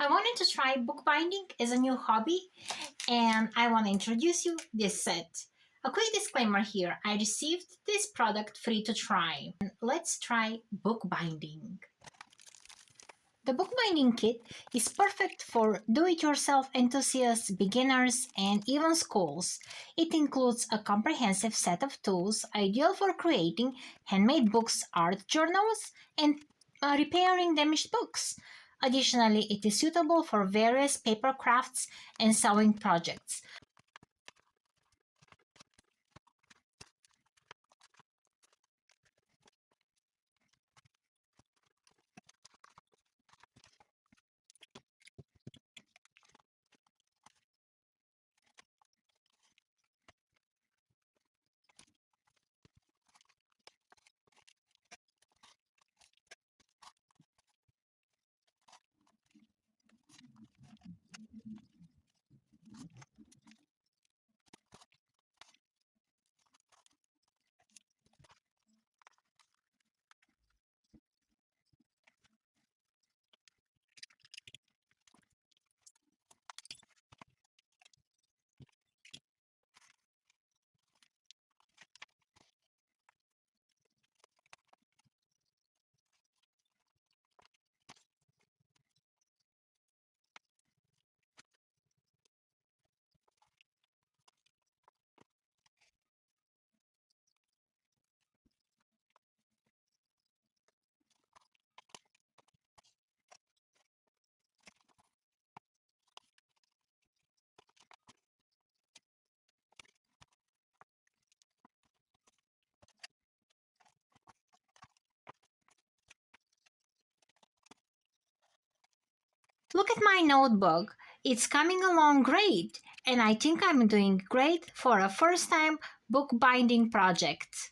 I wanted to try bookbinding as a new hobby, and I want to introduce you this set. A quick disclaimer here, I received this product free to try. Let's try bookbinding. The bookbinding kit is perfect for do-it-yourself enthusiasts, beginners, and even schools. It includes a comprehensive set of tools ideal for creating handmade books, art journals, and repairing damaged books. Additionally, it is suitable for various paper crafts and sewing projects. Look at my notebook. It's coming along great, and I think I'm doing great for a first-time bookbinding project.